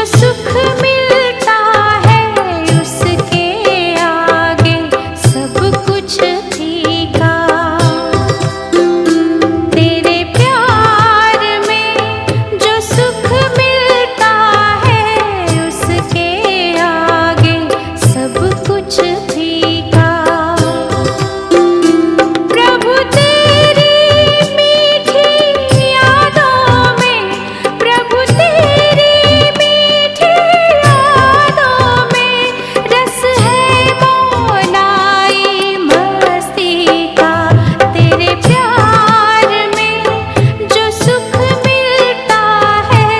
सुख मिलता है उसके आगे सब कुछ फीका। तेरे प्यार में जो सुख मिलता है उसके आगे सब कुछ फीका। प्रभु तेरी मीठी यादों में, प्रभु तेरी मीठी यादों में रस है मौलाई मस्ती का। तेरे प्यार में जो सुख मिलता है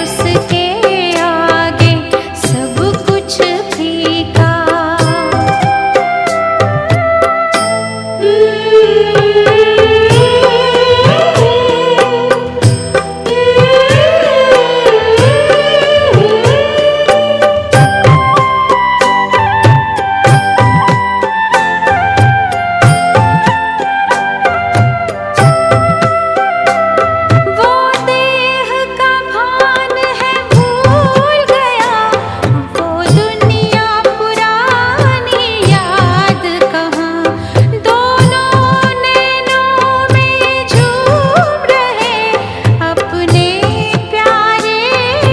उसके आगे सब कुछ फीका। वो देह का भान है भूल गया, वो दुनिया पुरानी याद कहाँ। दोनों नैनों में झूम रहे अपने प्यारे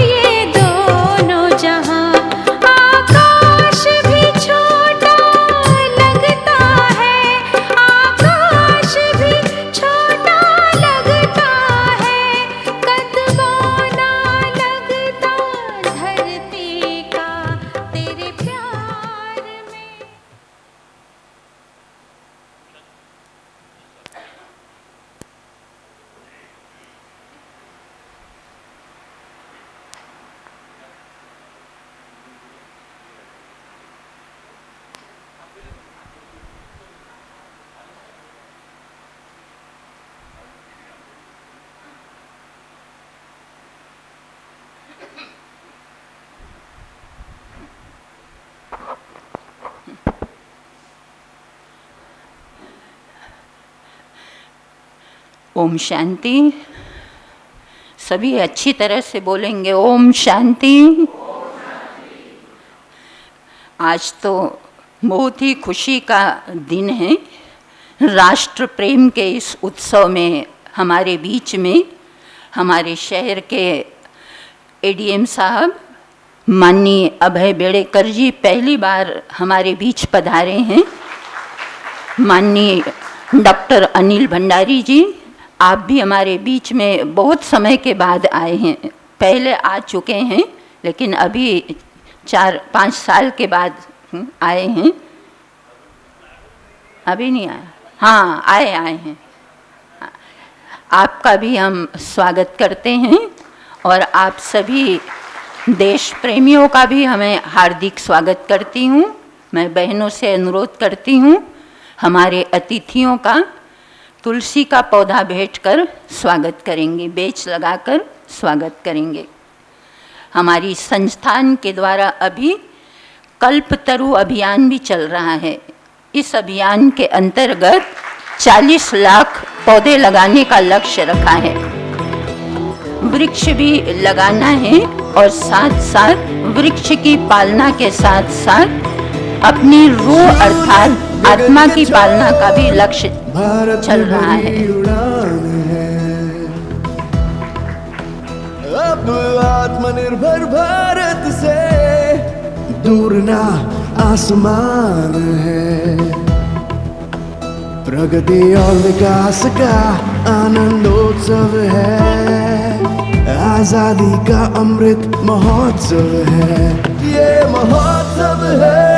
ये दोनों जहां। आकाश भी छोटा लगता है, आकाश भी छोटा लगता है, कदमों ना लगता धरती का। तेरे प्यार में ओम शांति। सभी अच्छी तरह से बोलेंगे ओम शांति। आज तो बहुत ही खुशी का दिन है। राष्ट्र प्रेम के इस उत्सव में हमारे बीच में हमारे शहर के एडीएम साहब माननीय अभय बेड़ेकर जी पहली बार हमारे बीच पधारे हैं। माननीय डॉक्टर अनिल भंडारी जी, आप भी हमारे बीच में बहुत समय के बाद आए हैं। पहले आ चुके हैं लेकिन अभी 4-5 साल के बाद आए हैं। अभी नहीं आया? हाँ, आए हैं। आपका भी हम स्वागत करते हैं और आप सभी देश प्रेमियों का भी हमें हार्दिक स्वागत करती हूँ। मैं बहनों से अनुरोध करती हूँ हमारे अतिथियों का तुलसी का पौधा भेंट कर स्वागत करेंगे, बेच लगाकर स्वागत करेंगे। हमारी संस्थान के द्वारा अभी कल्पतरु अभियान भी चल रहा है। इस अभियान के अंतर्गत 40 लाख पौधे लगाने का लक्ष्य रखा है। वृक्ष भी लगाना है और साथ साथ वृक्ष की पालना के साथ साथ अपनी रूह अर्थात आत्मा की पालना का भी लक्ष्य चल रहा है। अब आत्मनिर्भर भारत से दूर ना आसमान है। प्रगति और विकास का आनंदोत्सव है। आजादी का अमृत महोत्सव है। ये महोत्सव है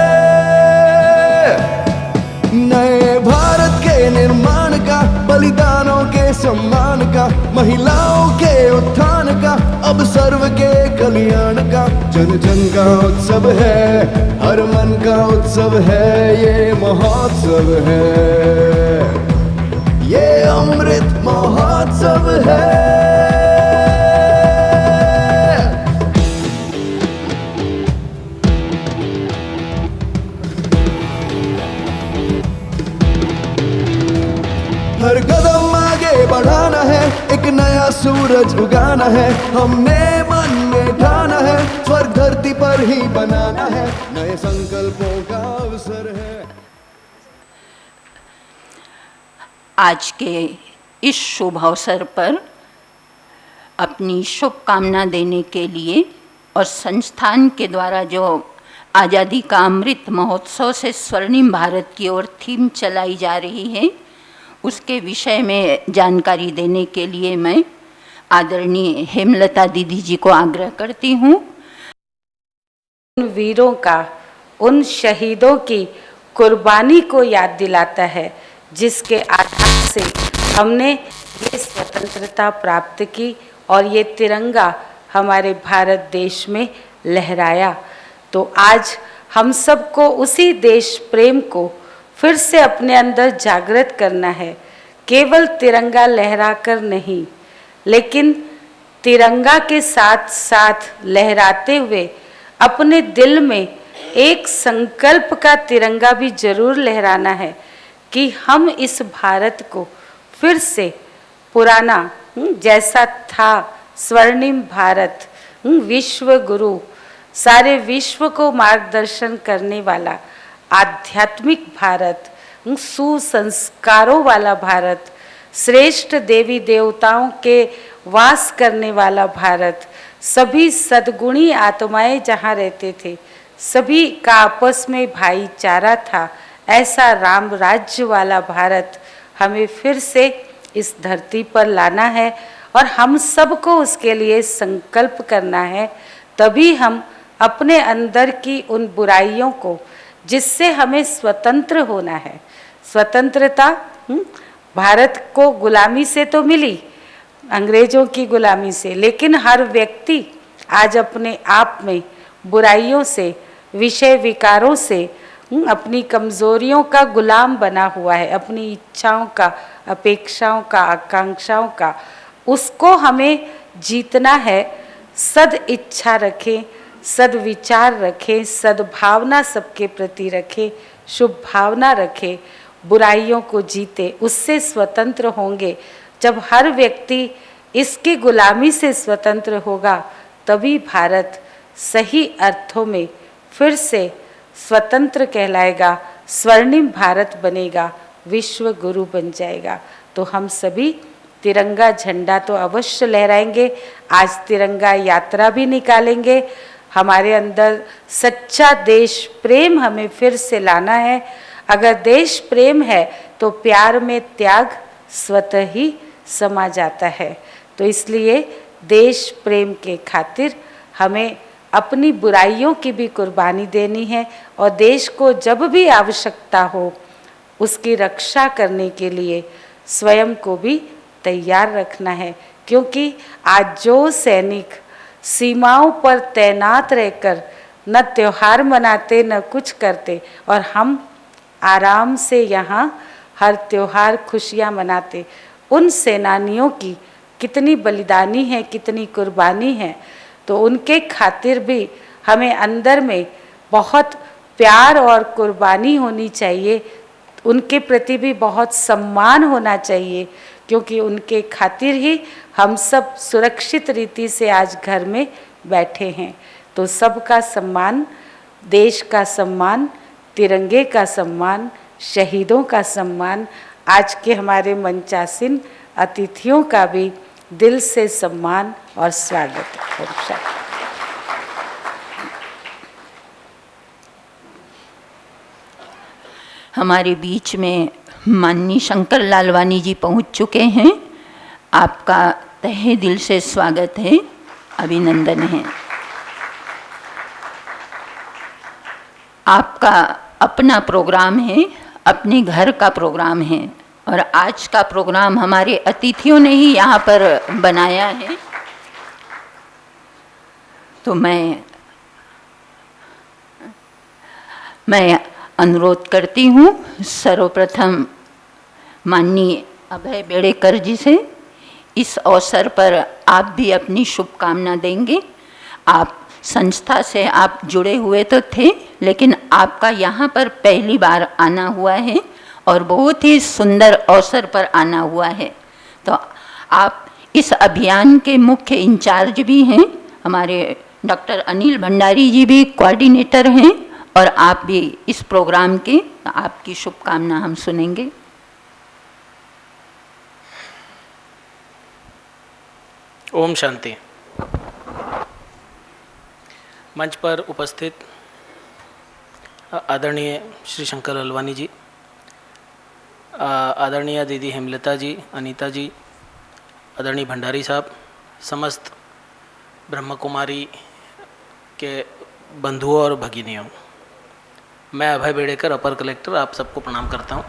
नए भारत के निर्माण का, बलिदानों के सम्मान का, महिलाओं के उत्थान का, अब सर्व के कल्याण का। जन जन का उत्सव है, हर मन का उत्सव है। ये महोत्सव है, ये अमृत महोत्सव है। हर कदम आगे बढ़ाना है, एक नया सूरज उगाना है। हमने मन में ठाना है, स्वर्ग बनाना है, नए संकल्पों का अवसर है। आज के इस शुभ अवसर पर अपनी शुभकामना देने के लिए और संस्थान के द्वारा जो आज़ादी का अमृत महोत्सव से स्वर्णिम भारत की ओर थीम चलाई जा रही है, उसके विषय में जानकारी देने के लिए मैं आदरणीय हेमलता दीदी जी को आग्रह करती हूँ। उन वीरों का, उन शहीदों की कुर्बानी को याद दिलाता है, जिसके आधार से हमने ये स्वतंत्रता प्राप्त की और ये तिरंगा हमारे भारत देश में लहराया। तो आज हम सबको उसी देश प्रेम को फिर से अपने अंदर जागृत करना है। केवल तिरंगा लहराकर नहीं, लेकिन तिरंगा के साथ साथ लहराते हुए अपने दिल में एक संकल्प का तिरंगा भी जरूर लहराना है कि हम इस भारत को फिर से पुराना जैसा था, स्वर्णिम भारत, विश्व गुरु, सारे विश्व को मार्गदर्शन करने वाला आध्यात्मिक भारत, सुसंस्कारों वाला भारत, श्रेष्ठ देवी देवताओं के वास करने वाला भारत, सभी सद्गुणी आत्माएं जहाँ रहते थे, सभी का आपस में भाईचारा था, ऐसा राम राज्य वाला भारत हमें फिर से इस धरती पर लाना है और हम सबको उसके लिए संकल्प करना है। तभी हम अपने अंदर की उन बुराइयों को, जिससे हमें स्वतंत्र होना है, स्वतंत्रता भारत को गुलामी से तो मिली, अंग्रेजों की गुलामी से, लेकिन हर व्यक्ति आज अपने आप में बुराइयों से, विषय विकारों से, अपनी कमजोरियों का गुलाम बना हुआ है, अपनी इच्छाओं का, अपेक्षाओं का, आकांक्षाओं का। उसको हमें जीतना है। सद इच्छा रखें, सद विचार रखें, सद्भावना सबके प्रति रखें, शुभ भावना रखें, बुराइयों को जीते, उससे स्वतंत्र होंगे। जब हर व्यक्ति इसकी गुलामी से स्वतंत्र होगा, तभी भारत सही अर्थों में फिर से स्वतंत्र कहलाएगा, स्वर्णिम भारत बनेगा, विश्व गुरु बन जाएगा। तो हम सभी तिरंगा झंडा तो अवश्य लहराएंगे, आज तिरंगा यात्रा भी निकालेंगे। हमारे अंदर सच्चा देश प्रेम हमें फिर से लाना है। अगर देश प्रेम है तो प्यार में त्याग स्वतः ही समा जाता है। तो इसलिए देश प्रेम के खातिर हमें अपनी बुराइयों की भी कुर्बानी देनी है और देश को जब भी आवश्यकता हो उसकी रक्षा करने के लिए स्वयं को भी तैयार रखना है। क्योंकि आज जो सैनिक सीमाओं पर तैनात रहकर न त्योहार मनाते न कुछ करते, और हम आराम से यहाँ हर त्योहार खुशियाँ मनाते, उन सेनानियों की कितनी बलिदानी है, कितनी कुर्बानी है। तो उनके खातिर भी हमें अंदर में बहुत प्यार और कुर्बानी होनी चाहिए, उनके प्रति भी बहुत सम्मान होना चाहिए, क्योंकि उनके खातिर ही हम सब सुरक्षित रीति से आज घर में बैठे हैं। तो सबका सम्मान, देश का सम्मान, तिरंगे का सम्मान, शहीदों का सम्मान, आज के हमारे मंचासीन अतिथियों का भी दिल से सम्मान और स्वागत है। हमारे बीच में माननीय शंकर लालवानी जी पहुंच चुके हैं। आपका तहे दिल से स्वागत है, अभिनंदन है। आपका अपना प्रोग्राम है, अपने घर का प्रोग्राम है और आज का प्रोग्राम हमारे अतिथियों ने ही यहाँ पर बनाया है। तो मैं अनुरोध करती हूँ सर्वप्रथम माननीय अभय बेड़ेकर जी से, इस अवसर पर आप भी अपनी शुभकामना देंगे। आप संस्था से आप जुड़े हुए तो थे, लेकिन आपका यहाँ पर पहली बार आना हुआ है और बहुत ही सुंदर अवसर पर आना हुआ है। तो आप इस अभियान के मुख्य इंचार्ज भी हैं, हमारे डॉक्टर अनिल भंडारी जी भी कोऑर्डिनेटर हैं और आप भी इस प्रोग्राम के, आपकी शुभकामना हम सुनेंगे। ओम शांति। मंच पर उपस्थित आदरणीय श्री शंकर ललवानी जी, आदरणीय दीदी हेमलता जी, अनीता जी, आदरणीय भंडारी साहब, समस्त ब्रह्म कुमारी के बंधुओं और भगिनियों, मैं अभय बेड़ेकर, अपर कलेक्टर, आप सबको प्रणाम करता हूँ।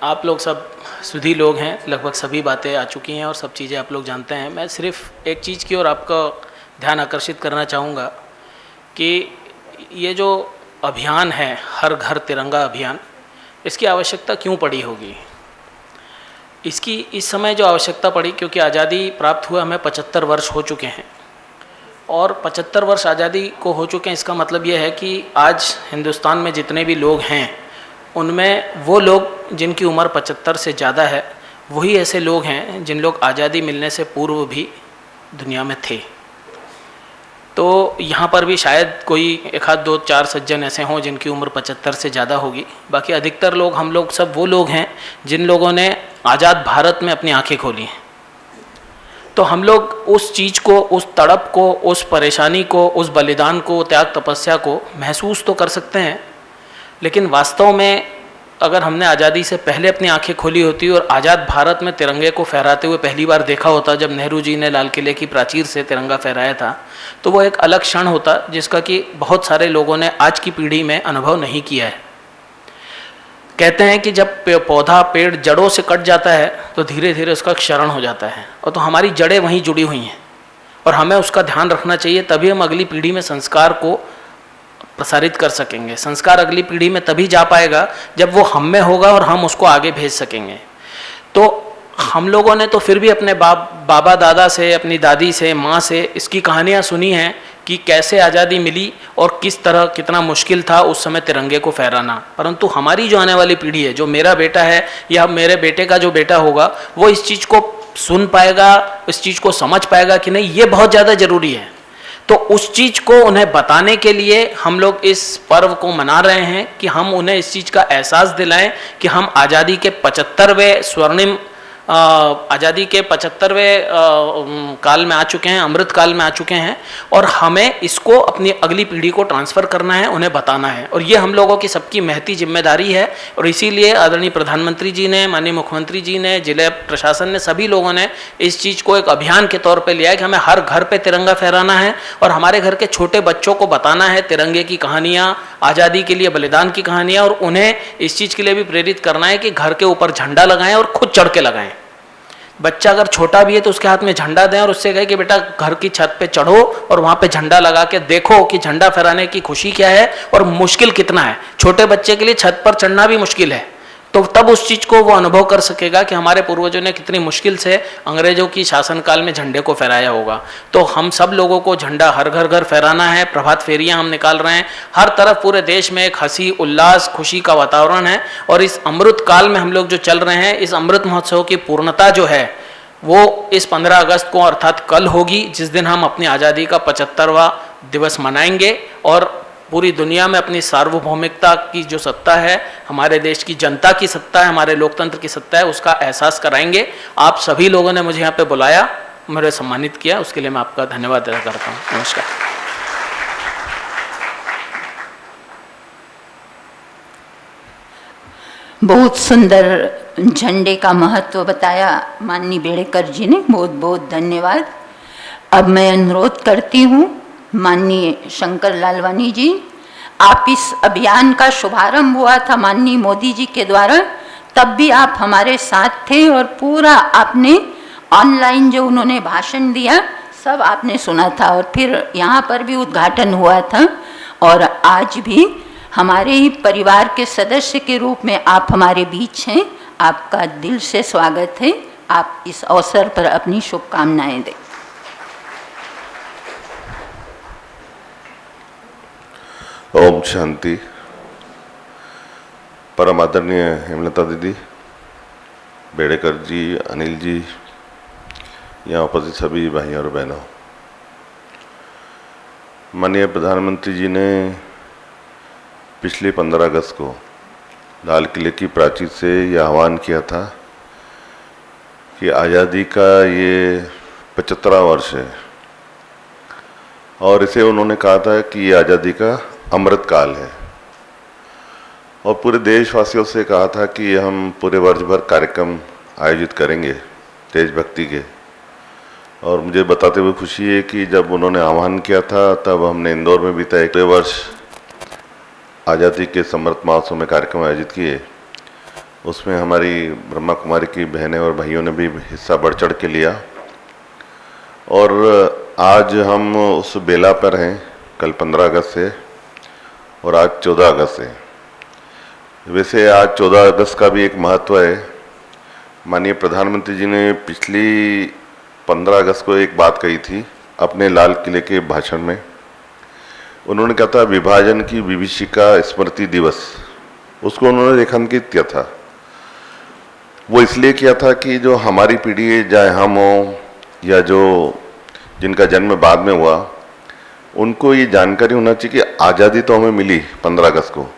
आप लोग सब सुधी लोग हैं, लगभग सभी बातें आ चुकी हैं और सब चीज़ें आप लोग जानते हैं। मैं सिर्फ एक चीज़ की ओर आपका ध्यान आकर्षित करना चाहूँगा कि ये जो अभियान है, हर घर तिरंगा अभियान, इसकी आवश्यकता क्यों पड़ी होगी। इसकी इस समय जो आवश्यकता पड़ी, क्योंकि आज़ादी प्राप्त हुए हमें 75 वर्ष हो चुके हैं और 75 वर्ष आज़ादी को हो चुके हैं। इसका मतलब ये है कि आज हिंदुस्तान में जितने भी लोग हैं उनमें वो लोग जिनकी उम्र 75 से ज़्यादा है वही ऐसे लोग हैं जिन लोग आज़ादी मिलने से पूर्व भी दुनिया में थे। तो यहाँ पर भी शायद कोई एक आध दो चार सज्जन ऐसे हों जिनकी उम्र 75 से ज़्यादा होगी, बाकी अधिकतर लोग, हम लोग सब वो लोग हैं जिन लोगों ने आज़ाद भारत में अपनी आंखें खोली हैं। तो हम लोग उस चीज़ को, उस तड़प को, उस परेशानी को, उस बलिदान को, त्याग तपस्या को महसूस तो कर सकते हैं, लेकिन वास्तव में अगर हमने आज़ादी से पहले अपनी आंखें खोली होती और आज़ाद भारत में तिरंगे को फहराते हुए पहली बार देखा होता जब नेहरू जी ने लाल किले की प्राचीर से तिरंगा फहराया था, तो वो एक अलग क्षण होता जिसका कि बहुत सारे लोगों ने आज की पीढ़ी में अनुभव नहीं किया है। कहते हैं कि जब पौधा, पेड़ जड़ों से कट जाता है तो धीरे धीरे उसका क्षरण हो जाता है, और तो हमारी जड़ें वहीं जुड़ी हुई हैं और हमें उसका ध्यान रखना चाहिए, तभी हम अगली पीढ़ी में संस्कार को प्रसारित कर सकेंगे। संस्कार अगली पीढ़ी में तभी जा पाएगा जब वो हम में होगा और हम उसको आगे भेज सकेंगे। तो हम लोगों ने तो फिर भी अपने बाबा दादा से, अपनी दादी से, माँ से इसकी कहानियाँ सुनी हैं कि कैसे आज़ादी मिली और किस तरह कितना मुश्किल था उस समय तिरंगे को फहराना। परंतु हमारी जो आने वाली पीढ़ी है, जो मेरा बेटा है या मेरे बेटे का जो बेटा होगा, वो इस चीज़ को सुन पाएगा, इस चीज़ को समझ पाएगा कि नहीं, ये बहुत ज़्यादा ज़रूरी है। तो उस चीज़ को उन्हें बताने के लिए हम लोग इस पर्व को मना रहे हैं कि हम उन्हें इस चीज़ का एहसास दिलाएं कि हम आज़ादी के 75वें स्वर्णिम आज़ादी के 75वें काल में आ चुके हैं, अमृत काल में आ चुके हैं, और हमें इसको अपनी अगली पीढ़ी को ट्रांसफ़र करना है, उन्हें बताना है, और ये हम लोगों की सबकी महती जिम्मेदारी है। और इसीलिए आदरणीय प्रधानमंत्री जी ने, माननीय मुख्यमंत्री जी ने, जिला प्रशासन ने, सभी लोगों ने इस चीज़ को एक अभियान के तौर पर लिया है कि हमें हर घर पर तिरंगा फहराना है और हमारे घर के छोटे बच्चों को बताना है तिरंगे की कहानियाँ, आज़ादी के लिए बलिदान की कहानियाँ, और उन्हें इस चीज़ के लिए भी प्रेरित करना है कि घर के ऊपर झंडा लगाएं और खुद चढ़ के लगाएं। बच्चा अगर छोटा भी है तो उसके हाथ में झंडा दें और उससे कहें कि बेटा घर की छत पे चढ़ो और वहाँ पे झंडा लगा के देखो कि झंडा फहराने की खुशी क्या है और मुश्किल कितना है। छोटे बच्चे के लिए छत पर चढ़ना भी मुश्किल है, तो तब उस चीज़ को वो अनुभव कर सकेगा कि हमारे पूर्वजों ने कितनी मुश्किल से अंग्रेजों की शासनकाल में झंडे को फहराया होगा। तो हम सब लोगों को झंडा हर घर घर फहराना है। प्रभात फेरियां हम निकाल रहे हैं, हर तरफ पूरे देश में एक हंसी, उल्लास, खुशी का वातावरण है। और इस अमृत काल में हम लोग जो चल रहे हैं, इस अमृत महोत्सव की पूर्णता जो है वो इस 15 अगस्त को अर्थात कल होगी, जिस दिन हम अपनी आज़ादी का 75वां दिवस मनाएंगे और पूरी दुनिया में अपनी सार्वभौमिकता की जो सत्ता है, हमारे देश की जनता की सत्ता है, हमारे लोकतंत्र की सत्ता है, उसका एहसास कराएंगे। आप सभी लोगों ने मुझे यहाँ पे बुलाया, मुझे सम्मानित किया, उसके लिए मैं आपका धन्यवाद अदा करता हूँ। नमस्कार। बहुत सुंदर झंडे का महत्व बताया माननीय बेड़ेकर जी ने, बहुत बहुत धन्यवाद। अब मैं अनुरोध करती हूँ माननीय शंकर लालवानी जी, आप इस अभियान का शुभारंभ हुआ था माननीय मोदी जी के द्वारा, तब भी आप हमारे साथ थे और पूरा आपने ऑनलाइन जो उन्होंने भाषण दिया सब आपने सुना था, और फिर यहाँ पर भी उद्घाटन हुआ था। और आज भी हमारे ही परिवार के सदस्य के रूप में आप हमारे बीच हैं, आपका दिल से स्वागत है। आप इस अवसर पर अपनी शुभकामनाएं दें। ओम शांति। परम आदरणीय हेमलता दीदी, बेड़ेकर जी, अनिल जी, यहाँ उपस्थित सभी भाइयों और बहनों, माननीय प्रधानमंत्री जी ने पिछले 15 अगस्त को लाल किले की प्राचीर से यह आह्वान किया था कि आज़ादी का ये 75वां वर्ष है और इसे उन्होंने कहा था कि ये आज़ादी का अमृत काल है और पूरे देशवासियों से कहा था कि हम पूरे वर्ष भर कार्यक्रम आयोजित करेंगे देशभक्ति के। और मुझे बताते हुए खुशी है कि जब उन्होंने आह्वान किया था तब हमने इंदौर में बीता एक वर्ष आज़ादी के समृत महोत्सव में कार्यक्रम आयोजित किए। उसमें हमारी ब्रह्मा कुमारी की बहनें और भाइयों ने भी हिस्सा बढ़ चढ़ के लिया और आज हम उस बेला पर हैं, कल 15 अगस्त से और आज 14 अगस्त है। वैसे आज 14 अगस्त का भी एक महत्व है। माननीय प्रधानमंत्री जी ने पिछली 15 अगस्त को एक बात कही थी अपने लाल किले के भाषण में। उन्होंने कहा था विभाजन की विभीषिका स्मृति दिवस, उसको उन्होंने रेखांकित किया था। वो इसलिए किया था कि जो हमारी पीढ़ी है, चाहे हम हो या जो जिनका जन्म बाद में हुआ, उनको ये जानकारी होना चाहिए कि आज़ादी तो हमें मिली 15 अगस्त को,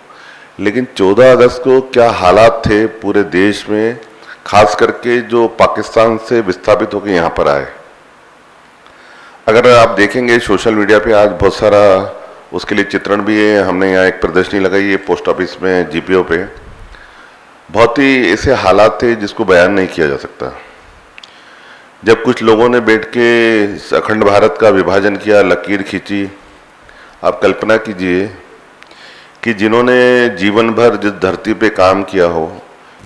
लेकिन 14 अगस्त को क्या हालात थे पूरे देश में, खास करके जो पाकिस्तान से विस्थापित होकर यहाँ पर आए। अगर आप देखेंगे सोशल मीडिया पे आज बहुत सारा उसके लिए चित्रण भी है। हमने यहाँ एक प्रदर्शनी लगाई है पोस्ट ऑफिस में, जीपीओ पे। बहुत ही ऐसे हालात थे जिसको बयान नहीं किया जा सकता। जब कुछ लोगों ने बैठ के अखंड भारत का विभाजन किया, लकीर खींची, आप कल्पना कीजिए कि जिन्होंने जीवन भर जिस धरती पे काम किया हो,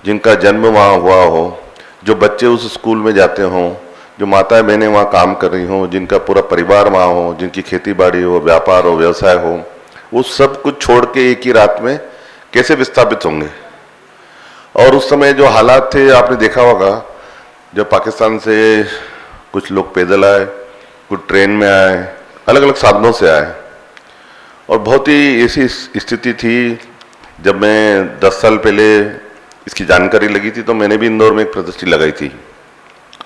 जिनका जन्म वहाँ हुआ हो, जो बच्चे उस स्कूल में जाते हों, जो माताएं बहनें वहाँ काम कर रही हों, जिनका पूरा परिवार वहाँ हो, जिनकी खेती बाड़ी हो, व्यापार हो, व्यवसाय हो, वो सब कुछ छोड़ के एक ही रात में कैसे विस्थापित होंगे। और उस समय जो हालात थे आपने देखा होगा, जब पाकिस्तान से कुछ लोग पैदल आए, कुछ ट्रेन में आए, अलग अलग साधनों से आए और बहुत ही ऐसी स्थिति थी। जब मैं 10 साल पहले इसकी जानकारी लगी थी तो मैंने भी इंदौर में एक प्रदर्शनी लगाई थी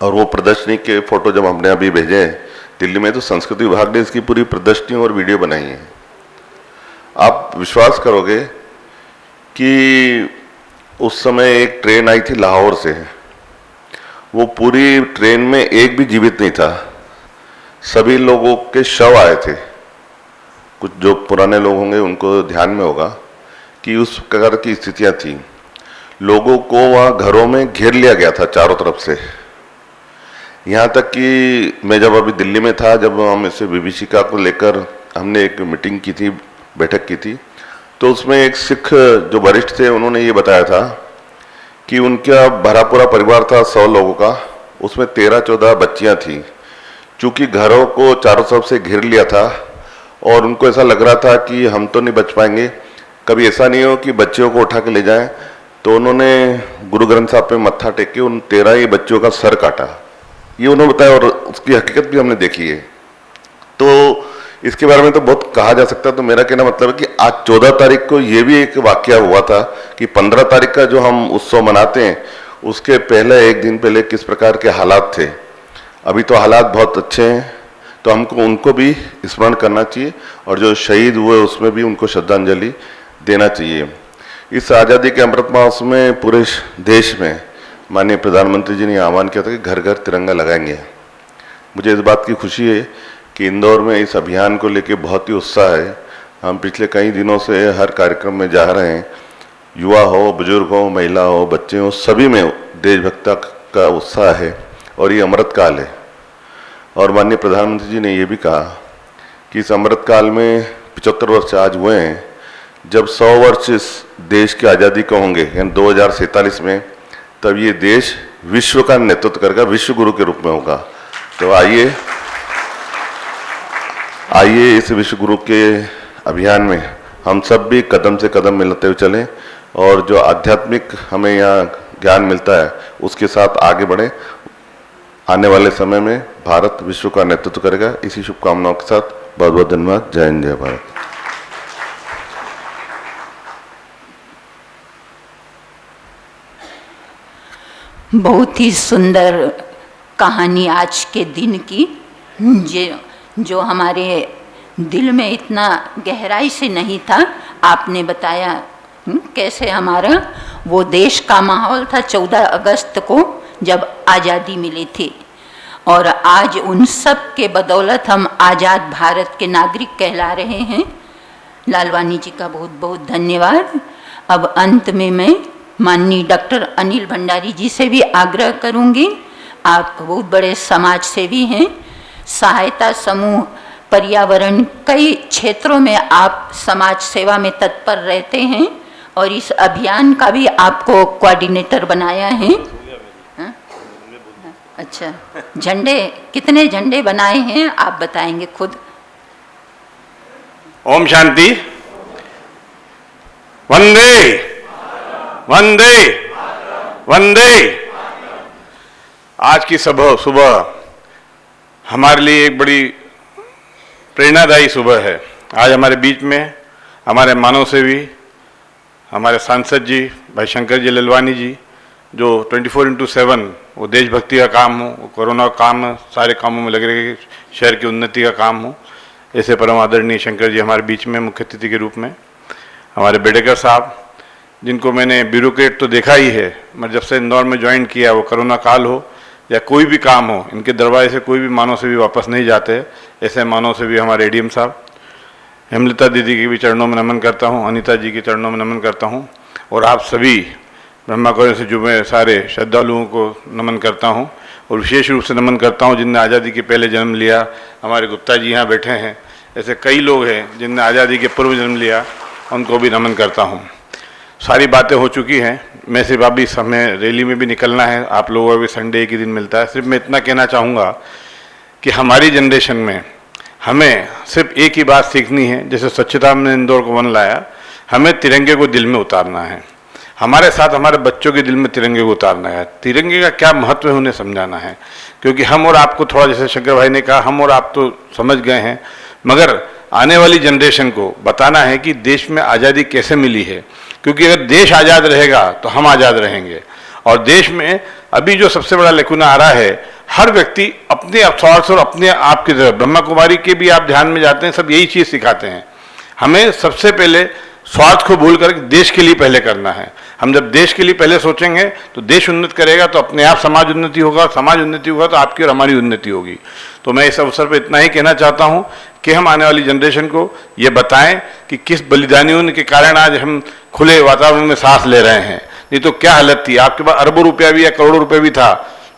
और वो प्रदर्शनी के फोटो जब हमने अभी भेजे दिल्ली में तो संस्कृति विभाग ने इसकी पूरी प्रदर्शनी और वीडियो बनाई है। आप विश्वास करोगे कि उस समय एक ट्रेन आई थी लाहौर से, वो पूरी ट्रेन में एक भी जीवित नहीं था, सभी लोगों के शव आए थे। कुछ जो पुराने लोग होंगे उनको ध्यान में होगा कि उस प्रकार की स्थितियां थी। लोगों को वहाँ घरों में घेर लिया गया था चारों तरफ से। यहाँ तक कि मैं जब अभी दिल्ली में था, जब हम इसे विभीषिका को लेकर हमने एक मीटिंग की थी, बैठक की थी, तो उसमें एक सिख जो वरिष्ठ थे उन्होंने ये बताया था कि उनका भरा पूरा परिवार था 100 लोगों का, उसमें 13-14 बच्चियाँ थीं। चूँकि घरों को चारों तरफ से घेर लिया था और उनको ऐसा लग रहा था कि हम तो नहीं बच पाएंगे, कभी ऐसा नहीं हो कि बच्चियों को उठा के ले जाएं, तो उन्होंने गुरु ग्रंथ साहब पे मत्था टेक के उन 13 ही बच्चों का सर काटा। ये उन्होंने बताया और उसकी हकीकत भी हमने देखी है। तो इसके बारे में तो बहुत कहा जा सकता है। तो मेरा कहना मतलब है कि आज 14 तारीख को ये भी एक वाकया हुआ था कि 15 तारीख का जो हम उत्सव मनाते हैं उसके पहले एक दिन पहले किस प्रकार के हालात थे। अभी तो हालात बहुत अच्छे हैं, तो हमको उनको भी स्मरण करना चाहिए और जो शहीद हुए उसमें भी उनको श्रद्धांजलि देना चाहिए। इस आज़ादी के अमृत महोत्सव में पूरे देश में माननीय प्रधानमंत्री जी ने आह्वान किया था कि घर घर तिरंगा लगाएंगे। मुझे इस बात की खुशी है कि इंदौर में इस अभियान को लेकर बहुत ही उत्साह है। हम पिछले कई दिनों से हर कार्यक्रम में जा रहे हैं। युवा हो, बुजुर्ग हो, महिला हो, बच्चे हो, सभी में देशभक्ति का उत्साह है और ये अमृत काल है। और माननीय प्रधानमंत्री जी ने ये भी कहा कि इस अमृत काल में 75 वर्ष आज हुए हैं। जब 100 वर्ष इस देश की आज़ादी को होंगे, यानी 2047 में, तब ये देश विश्व का नेतृत्व करेगा, विश्व गुरु के रूप में होगा। तो आइए इस विश्व गुरु के अभियान में हम सब भी कदम से कदम मिलाते हुए चलें और जो आध्यात्मिक हमें यहाँ ज्ञान मिलता है उसके साथ आगे बढ़ें। आने वाले समय में भारत विश्व का नेतृत्व करेगा। इसी शुभकामनाओं के साथ बहुत बहुत धन्यवाद। जय हिंद, जय भारत। बहुत ही सुंदर कहानी आज के दिन की जो हमारे दिल में इतना गहराई से नहीं था, आपने बताया कैसे हमारा वो देश का माहौल था 14 अगस्त को जब आज़ादी मिली थी, और आज उन सब के बदौलत हम आज़ाद भारत के नागरिक कहला रहे हैं। लालवानी जी का बहुत बहुत धन्यवाद। अब अंत में मैं माननीय डॉक्टर अनिल भंडारी जी से भी आग्रह करूंगी, आप बहुत बड़े समाज सेवी हैं, सहायता समूह, पर्यावरण, कई क्षेत्रों में आप समाज सेवा में तत्पर रहते हैं और इस अभियान का भी आपको कोऑर्डिनेटर बनाया है। हाँ? अच्छा, झंडे कितने झंडे बनाए हैं आप बताएंगे खुद। ओम शांति। वंदे वंदे वंदे। आज की सुबह हमारे लिए एक बड़ी प्रेरणादायी सुबह है। आज हमारे बीच में हमारे मानव सेवी, हमारे सांसद जी भाई शंकर जी ललवानी जी, जो 24/7 वो देशभक्ति का काम हो, वो कोरोना काम, सारे कामों में लगे रहे, शहर की उन्नति का काम हो, ऐसे परम आदरणीय शंकर जी हमारे बीच में मुख्य अतिथि के रूप में। हमारे बेडेकर साहब, जिनको मैंने ब्यूरोक्रेट तो देखा ही है, मगर जब से इंदौर में ज्वाइन किया, वो कोरोना काल हो या कोई भी काम हो, इनके दरवाजे से कोई भी मानव से भी वापस नहीं जाते। ऐसे मानव से भी हमारे एडीएम साहब, हेमलता दीदी के भी चरणों में नमन करता हूँ, अनीता जी के चरणों में नमन करता हूँ, और आप सभी ब्रह्मा कुमारी से जुड़े सारे श्रद्धालुओं को नमन करता हूँ, और विशेष रूप से नमन करता हूँ जिनने आज़ादी के पहले जन्म लिया। हमारे गुप्ता जी यहाँ बैठे हैं, ऐसे कई लोग हैं जिनने आज़ादी के पूर्व जन्म लिया, उनको भी नमन करता हूँ। सारी बातें हो चुकी हैं, मैं सिर्फ अभी समय रैली में भी निकलना है, आप लोगों को भी संडे एक ही दिन मिलता है। सिर्फ मैं इतना कहना चाहूँगा कि हमारी जनरेशन में हमें सिर्फ एक ही बात सीखनी है, जैसे स्वच्छता में इंदौर को वन लाया, हमें तिरंगे को दिल में उतारना है। हमारे साथ हमारे बच्चों के दिल में तिरंगे को उतारना है। तिरंगे का क्या महत्व है उन्हें समझाना है, क्योंकि हम और आपको थोड़ा, जैसे शंकर भाई ने कहा, हम और आप तो समझ गए हैं, मगर आने वाली जनरेशन को बताना है कि देश में आज़ादी कैसे मिली है, क्योंकि अगर देश आज़ाद रहेगा तो हम आज़ाद रहेंगे। और देश में अभी जो सबसे बड़ा लेकुना आ रहा है, हर व्यक्ति अपने स्वार्थ और अपने आप की तरफ, ब्रह्मा कुमारी के भी आप ध्यान में जाते हैं, सब यही चीज़ सिखाते हैं। हमें सबसे पहले स्वार्थ को भूल कर देश के लिए पहले करना है। हम जब देश के लिए पहले सोचेंगे तो देश उन्नत करेगा, तो अपने आप समाज उन्नति होगा, समाज उन्नति होगा तो आपकी और हमारी उन्नति होगी। तो मैं इस अवसर पर इतना ही कहना चाहता हूँ कि हम आने वाली जनरेशन को ये बताएं कि किस बलिदानियों के कारण आज हम खुले वातावरण में सांस ले रहे हैं। नहीं तो क्या हालत थी, आपके पास अरबों रुपया भी या करोड़ों रुपये भी था,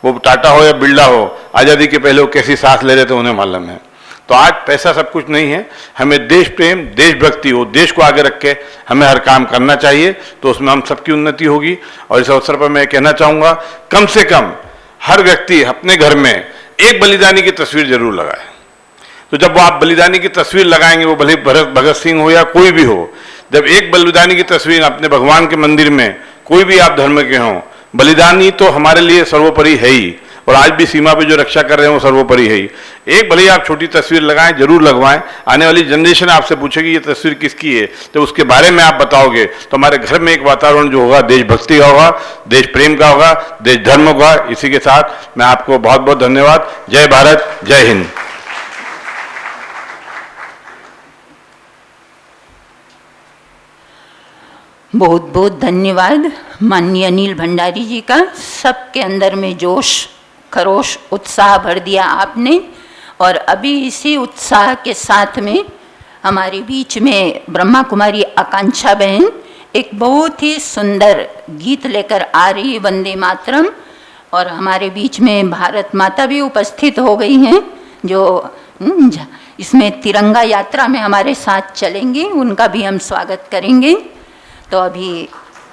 वो टाटा हो या बिरला हो, आज़ादी के पहले वो कैसी सांस ले रहे थे उन्हें मालूम है। तो आज पैसा सब कुछ नहीं है, हमें देश प्रेम, देशभक्ति, वो देश को आगे रख के हमें हर काम करना चाहिए, तो उसमें हम सबकी उन्नति होगी। और इस अवसर पर मैं कहना चाहूँगा, कम से कम हर व्यक्ति अपने घर में एक बलिदानी की तस्वीर जरूर लगाए। तो जब वो आप बलिदानी की तस्वीर लगाएंगे, वो भले भगत सिंह हो या कोई भी हो, जब एक बलिदानी की तस्वीर अपने भगवान के मंदिर में, कोई भी आप धर्म के हों, बलिदानी तो हमारे लिए सर्वोपरि है ही, और आज भी सीमा पे जो रक्षा कर रहे हैं वो सर्वोपरि है ही। एक भले आप छोटी तस्वीर लगाएं, जरूर लगवाएं। आने वाली जनरेशन आपसे पूछेगी ये तस्वीर किसकी है, तो उसके बारे में आप बताओगे तो हमारे घर में एक वातावरण जो होगा देशभक्ति का होगा, देश प्रेम का होगा, देश धर्म होगा। इसी के साथ मैं आपको बहुत बहुत धन्यवाद। जय भारत, जय हिंद। बहुत बहुत धन्यवाद माननीय अनिल भंडारी जी का। सबके अंदर में जोश, खरोश, उत्साह भर दिया आपने। और अभी इसी उत्साह के साथ में हमारे बीच में ब्रह्मा कुमारी आकांक्षा बहन एक बहुत ही सुंदर गीत लेकर आ रही है, वंदे मातरम। और हमारे बीच में भारत माता भी उपस्थित हो गई हैं, जो इसमें तिरंगा यात्रा में हमारे साथ चलेंगे, उनका भी हम स्वागत करेंगे। तो अभी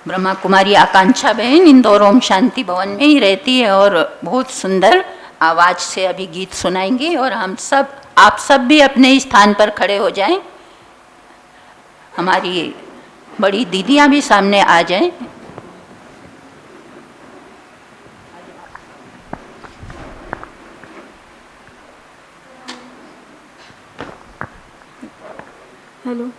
ब्रह्मा कुमारी आकांक्षा बहन इंदौर ओम शांति भवन में ही रहती है और बहुत सुंदर आवाज़ से अभी गीत सुनाएंगे। और हम सब, आप सब भी अपने स्थान पर खड़े हो जाएं। हमारी बड़ी दीदियाँ भी सामने आ जाएं। हेलो,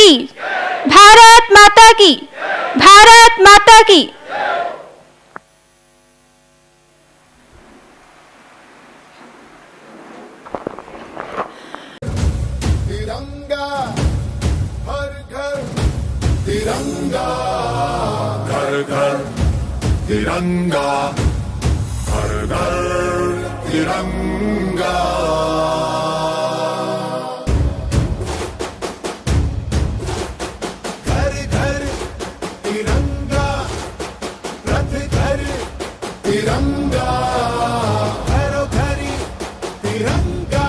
की, भारत माता की, भारत माता की। तिरंगा हर घर तिरंगा, घर घर तिरंगा, हर घर तिरंगा। घर घर तिरंगा, रथ घर तिरंगा, घरों घरी तिरंगा,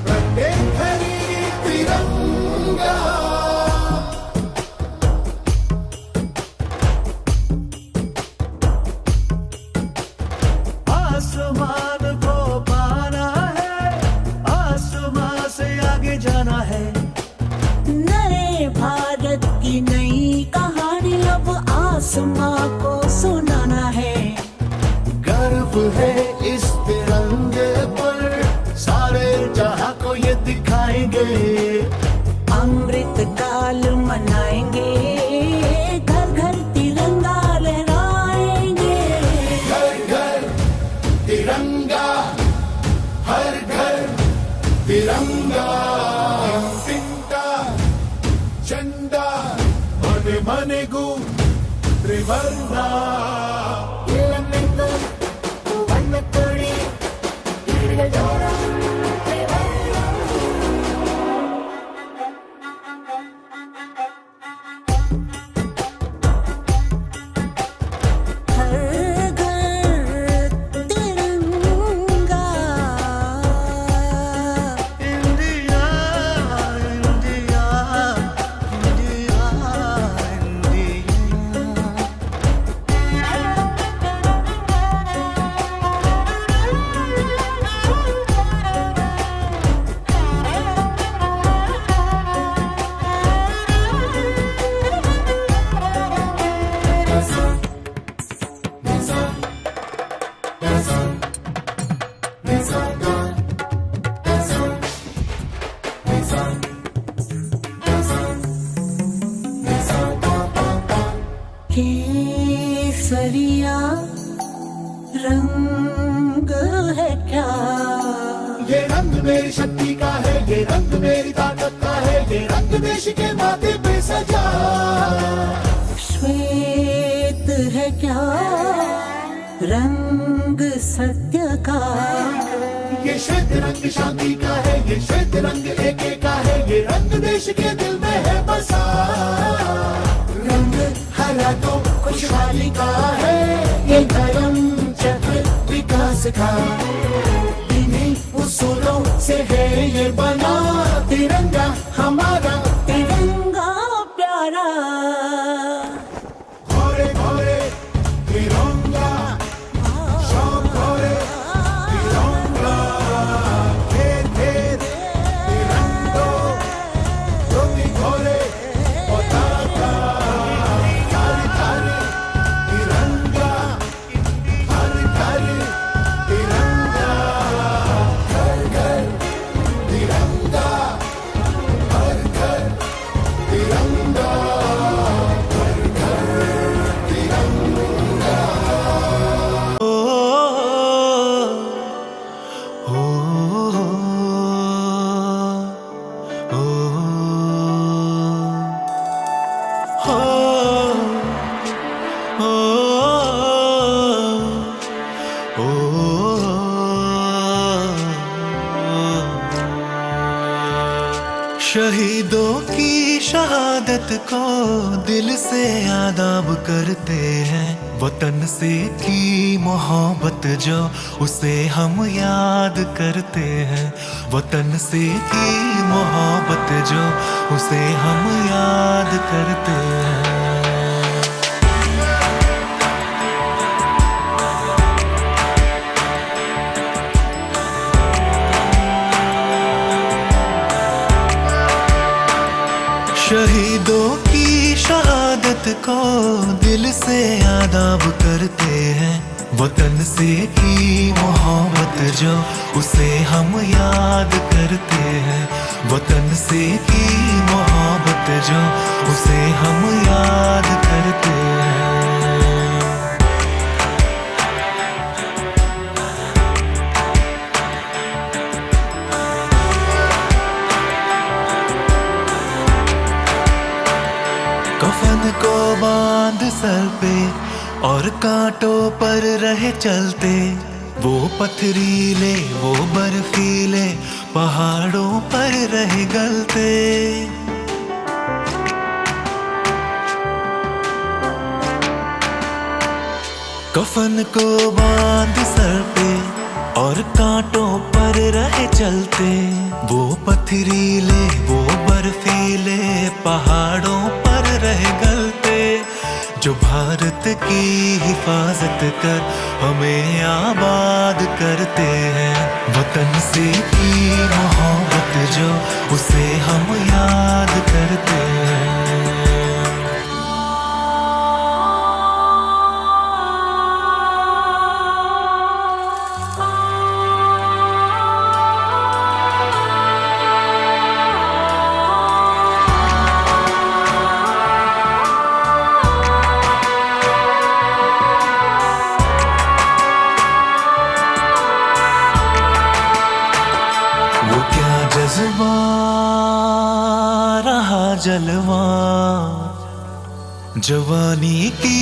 प्रत्येक घरी तिरंगा। आसमान को पाना है, आसमान से आगे जाना है। नए भारत की नई कहानी अब आसमां को सुनाना है। गर्व है इस तिरंगे पर, सारे जहां को ये दिखाएंगे। अमृत काल मनाएंगे, घर घर तिरंगा लहराएंगे। घर घर तिरंगा, हर घर तिरंगा, तिंगा झंडा मने मने गु त्रिवर्णा। हर घर तिरंगा, इंडिया इंडिया इंडिया इंडिया। केसरिया रंग है क्या? ये रंग मेरी शक्ति का है, ये रंग मेरी ताकत का है, ये रंग देश के माथे पे सजा। श्वेत है क्या रंग सत्य का? ये श्वेत रंग शांति का है, ये श्वेत रंग एके का है, ये रंग देश के दिल में है बसा। रंग हरा तो खुशहाली का है, ये धर्म चक्र विकास का। इन्हीं उसूलों से है ये बना तिरंगा हमारा, तिरंगा प्यारा। घोरे घोरे तिरंगा, शाम घोरे तिरंगा, घेर घेर तिरंगो, ज्योति घोरे पताका। घर घर तिरंगा, हर घर तिरंगा, घर घर तिरंगा, हर घर तिरंगा, घर घर तिरंगा। ओ ओ ओ शहीदों की शहादत को दिल से आदाब करते हैं। वतन से की मोहब्बत जो उसे हम याद करते हैं। वतन से की मोहब्बत जो उसे हम याद करते हैं। शहीदों की शहादत को दिल से आदाब करते हैं। वतन से की मोहब्बत जो उसे हम याद करते हैं। वतन से की मोहब्बत जो उसे हम याद करते हैं। कफन को बांध सर पे और कांटों पर रहे चलते, वो पथरीले वो बर्फीले पहाड़ों पर रहे गलते। कफन को बांध सर पे और कांटों पर रहे चलते, वो पथरीले वो बर्फीले पहाड़ों पर रहे गलते। जो भारत की हिफाजत कर हमें आबाद करते हैं, वतन से की मोहब्बत जो उसे हम याद करते हैं। जज्बा रहा जलवा जवानी की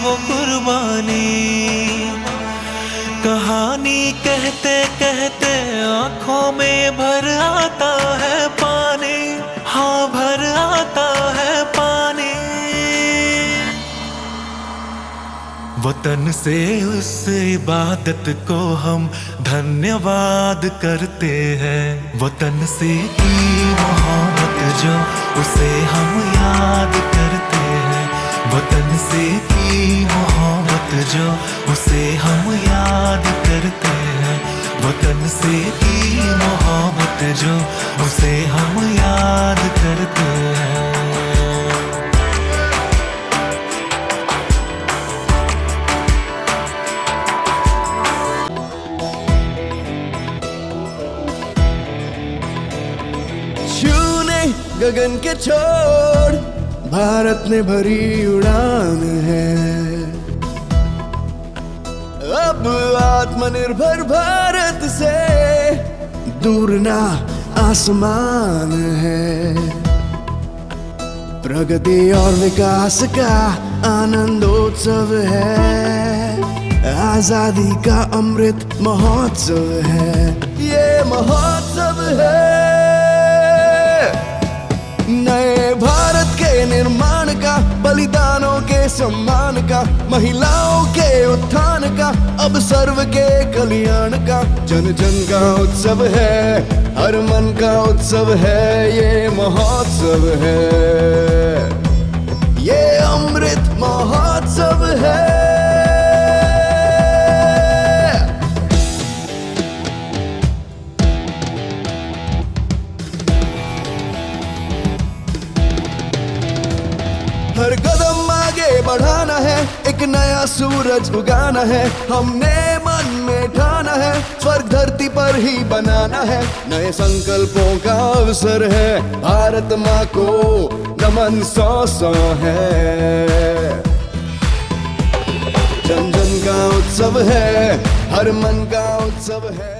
वो कुर्बानी, कहानी कहते कहते आंखों में भर आता है पानी, हाँ भर आता है पानी। वतन से उस इबादत को हम धन्यवाद करते हैं। वतन से की मोहब्बत जो उसे हम याद करते हैं। वतन से की मोहब्बत जो उसे हम याद करते हैं। वतन से की मोहब्बत जो उसे हम याद करते हैं। गगन के छोर भारत ने भरी उड़ान है। अब आत्मनिर्भर भारत से दूर ना आसमान है। प्रगति और विकास का आनंदोत्सव है। आजादी का अमृत महोत्सव है। ये महोत्सव है नए भारत के निर्माण का, बलिदानों के सम्मान का, महिलाओं के उत्थान का, अब सर्व के कल्याण का। जन जन का उत्सव है, हर मन का उत्सव है। ये महोत्सव है, ये अमृत महोत्सव है। हर कदम आगे बढ़ाना है, एक नया सूरज उगाना है। हमने मन में ठाना है, स्वर्ग धरती पर ही बनाना है। नए संकल्पों का अवसर है, भारत माँ को नमन 100 है। जन जन का उत्सव है, हर मन का उत्सव है।